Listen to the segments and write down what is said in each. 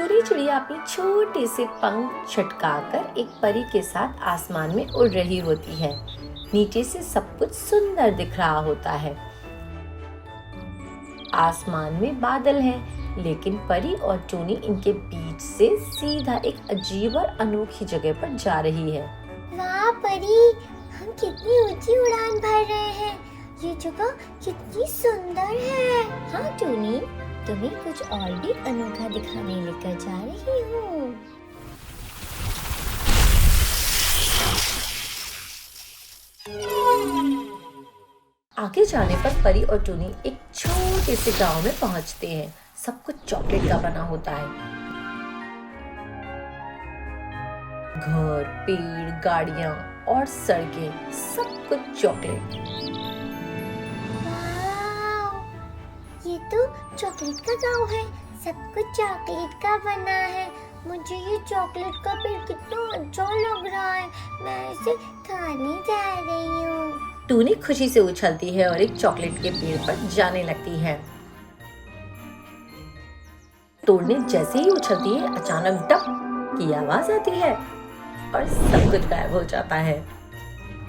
टूनी चिड़िया अपनी छोटे से पंख छटकाकर एक परी के साथ आसमान में उड़ रही होती है। नीचे से सब कुछ सुंदर दिख रहा होता है। आसमान में बादल हैं, लेकिन परी और टूनी इनके बीच से सीधा एक अजीब और अनोखी जगह पर जा रही है। वाह परी, हम कितनी ऊंची उड़ान भर रहे हैं। ये जगह कितनी सुंदर है। हाँ टूनी, तुम्हें कुछ और भी अनोखा दिखाने लेकर जा रही हूँ। आगे जाने पर परी और टूनी एक छोटे से गांव में पहुंचते हैं। सब कुछ चॉकलेट का बना होता है। घर, पेड़, गाड़ियां और सड़कें, सब कुछ चॉकलेट। वाह, ये तो चॉकलेट का गांव है। सब कुछ चॉकलेट का बना है। मुझे ये चॉकलेट का पेड़ कितना अच्छा लग रहा है। मैं इसे खाने जा रही हूँ। टूनी खुशी से उछलती है और एक चॉकलेट के पेड़ पर जाने लगती है। तोड़ने जैसे ही उछलती है, अचानक डप की आवाज आती है और सब कुछ गायब हो जाता है।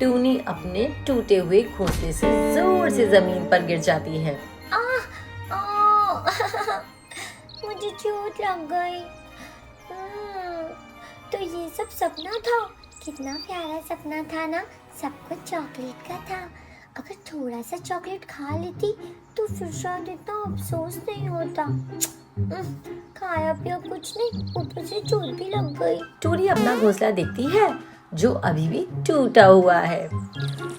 टूनी अपने टूटे हुए घोंसले से जोर से जमीन पर गिर जाती है। मुझे चोट लग गई। तो ये सब सपना था। कितना प्यारा सपना था ना। सब कुछ चॉकलेट का था। अगर थोड़ा सा चॉकलेट खा लेती तो फिर शायद इतना अफसोस नहीं होता। खाया पिया कुछ नहीं, ऊपर से चोट भी लग गई। टूनी अपना घोंसला देखती है जो अभी भी टूटा हुआ है।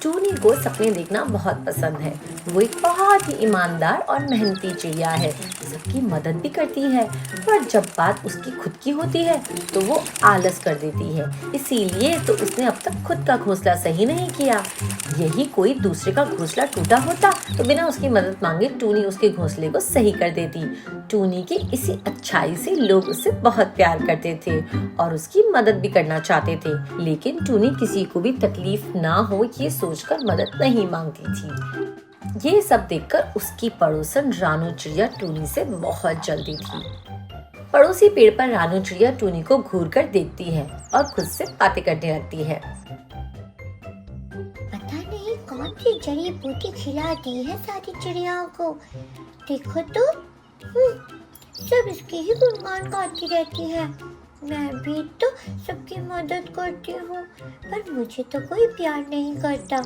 टूनी को सपने देखना बहुत पसंद है। वो एक बहुत ही ईमानदार और मेहनती चिड़िया है। सबकी मदद भी करती है, पर जब बात उसकी खुद की होती है तो वो आलस कर देती है। इसीलिए तो उसने अब तक खुद का घोंसला सही नहीं किया। यही कोई दूसरे का घोंसला टूटा होता तो बिना उसकी मदद मांगे टूनी उसके घोंसले को सही कर देती। टूनी की इसी अच्छाई से लोग उससे बहुत प्यार करते थे और उसकी मदद भी करना चाहते थे, लेकिन टूनी किसी को भी तकलीफ ना हो ये सोचकर मदद नहीं मांगती थी। ये सब देखकर उसकी पड़ोसन रानू चिड़िया टूनी से बहुत जलती थी। पड़ोसी पेड़ पर रानू चिड़िया टूनी को घूर कर देखती है और खुद से बातें करने लगती है। पता नहीं कौन सी जड़ी बूटी खिलाती है सारी चिड़ियाओं को। देखो तो सब इसकी ही गुणगान गाती रहती है। मैं भी तो सबकी मदद करती हूँ, पर मुझे तो कोई प्यार नहीं करता,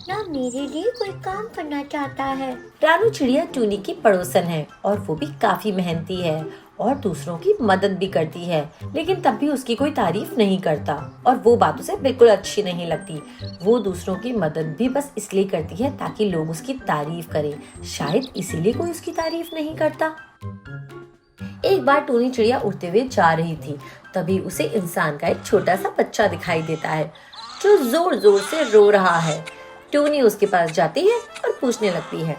ना मेरे लिए कोई काम करना चाहता है। रानू चिड़िया टूनी की पड़ोसन है और वो भी काफी मेहनती है और दूसरों की मदद भी करती है, लेकिन तब भी उसकी कोई तारीफ नहीं करता और वो बात उसे बिल्कुल अच्छी नहीं लगती। वो दूसरों की मदद भी बस इसलिए करती है ताकि लोग उसकी तारीफ करें। शायद इसीलिए कोई उसकी तारीफ नहीं करता। एक बार टूनी चिड़िया उड़ते हुए जा रही थी, तभी उसे इंसान का एक छोटा सा बच्चा दिखाई देता है जो जोर जोर से रो रहा है। टूनी उसके पास जाती है और पूछने लगती है,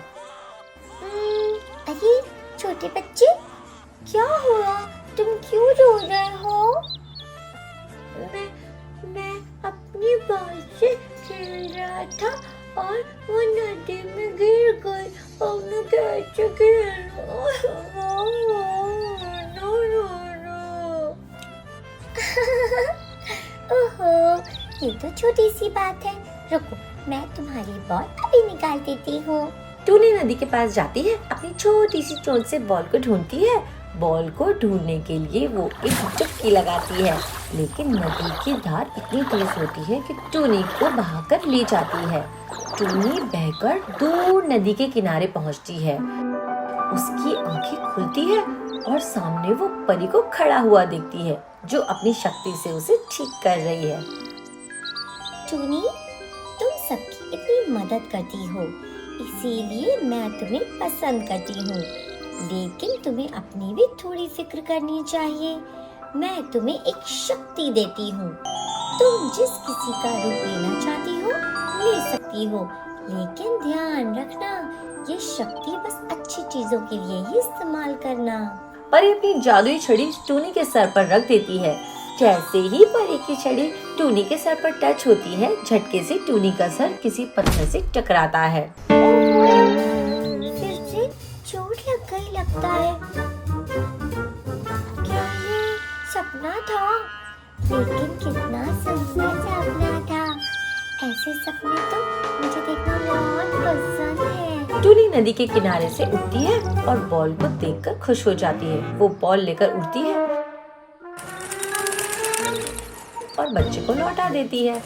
अरे छोटे बच्चे, क्या हुआ? तुम क्यों रो रहे हो? मैं अपनी बॉल से खेल रहा था और वो नदी में गिर गई और मैं कैसे खेलूं? ओहो, ये तो छोटी सी बात है। रुको, मैं तुम्हारी बॉल अभी निकाल देती हूँ। टूनी नदी के पास जाती है, अपनी छोटी सी चोंच से बॉल को ढूंढती है। बॉल को ढूंढने के लिए वो एक चुटकी लगाती है, लेकिन नदी की धार इतनी तेज होती है कि टूनी को बहाकर ले जाती है। टूनी बहकर दूर नदी के किनारे पहुंचती है। उसकी आंखें खुलती है और सामने वो परी को खड़ा हुआ देखती है जो अपनी शक्ति से उसे ठीक कर रही है। टूनी, तुम सबकी इतनी मदद करती हो, इसीलिए मैं तुम्हें पसंद करती हूँ, लेकिन तुम्हें अपनी भी थोड़ी फिक्र करनी चाहिए। मैं तुम्हें एक शक्ति देती हूँ। तुम जिस किसी का रूप लेना चाहती हो ले सकती हो, लेकिन ध्यान रखना ये शक्ति बस अच्छी चीजों के लिए ही इस्तेमाल करना। परी अपनी जादुई छड़ी टूनी के सर पर रख देती है। जैसे ही परी की छड़ी टूनी के सर पर टच होती है, झटके से टूनी का सर किसी पत्थर से टकराता है। फिर से चोट लग गई लगता है। क्या ये सपना था, लेकिन कितना सुंदर सपना था। ऐसे सपने तो मुझे देखना बहुत पसंद है। टूनी नदी के किनारे से उठती है और बॉल को देखकर खुश हो जाती है। वो बॉल लेकर उड़ती है और बच्चे को लौटा देती है।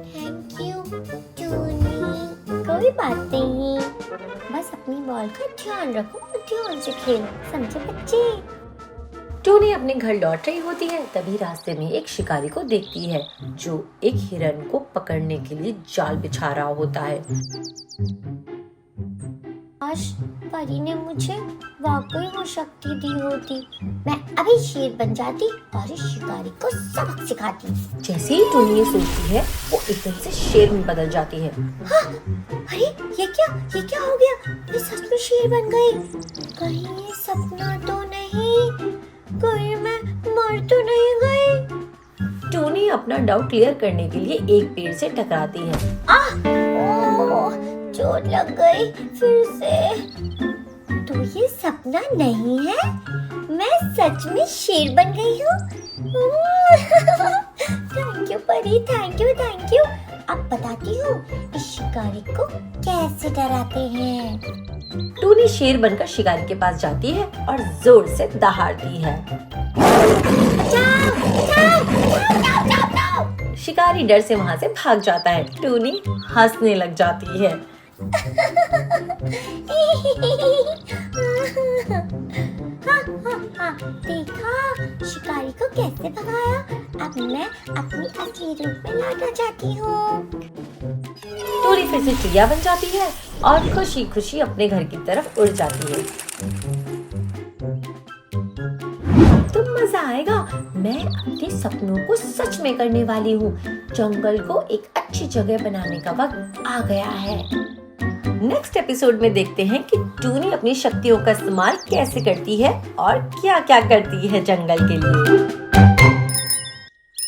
Thank you Tuni. कोई बात नहीं, बस अपनी बॉल का ध्यान रखो और ध्यान से खेलो, समझे बच्चे? टूनी अपने घर लौट रही होती है, तभी रास्ते में एक शिकारी को देखती है जो एक हिरन को पकड़ने के लिए जाल बिछा रहा होता है। काश परी ने मुझे वाकई वो शक्ति दी होती, मैं अभी शेर बन जाती और इस शिकारी को सबक सिखाती। जैसे ही टूनी ये सोचती है, वो एकदम से शेर में बदल जाती है। हाँ, अरे ये क्या हो गया? मैं सच में शेर बन गई। कहीं ये सपना तो नहीं? कहीं मैं मर तो नहीं गई? टूनी अपना डाउट क्लियर करने के लिए एक पेड़ से टकराती है। ओह, चोट लग गई फिर से। तो ये सपना नहीं है, मैं सच में शेर बन गई हूँ। थैंक यू परी, थैंक यू। अब बताती हूँ इस शिकारी को कैसे डराते हैं। टूनी शेर बनकर शिकारी के पास जाती है और जोर से दहाड़ती है। शिकारी डर से वहाँ से भाग जाता है। टूनी हंसने लग जाती है। देखा शिकारी को कैसे भगाया। अब मैं अपनी असली रूप में लौटना चाहती हूँ। टूनी फिर से चिड़िया बन जाती है और खुशी खुशी अपने घर की तरफ उड़ जाती है। तो मजा आएगा। मैं अपने सपनों को सच में करने वाली हूँ। जंगल को एक अच्छी जगह बनाने का वक्त आ गया है। नेक्स्ट एपिसोड में देखते हैं कि टूनी अपनी शक्तियों का इस्तेमाल कैसे करती है और क्या क्या करती है जंगल के लिए।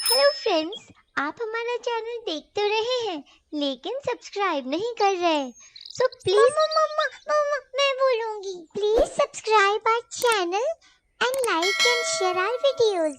हेलो फ्रेंड्स, आप हमारा चैनल देख तो रहे हैं लेकिन सब्सक्राइब नहीं कर रहे, तो प्लीज मम्मा मैं बोलूंगी, please subscribe our channel and like and share our videos.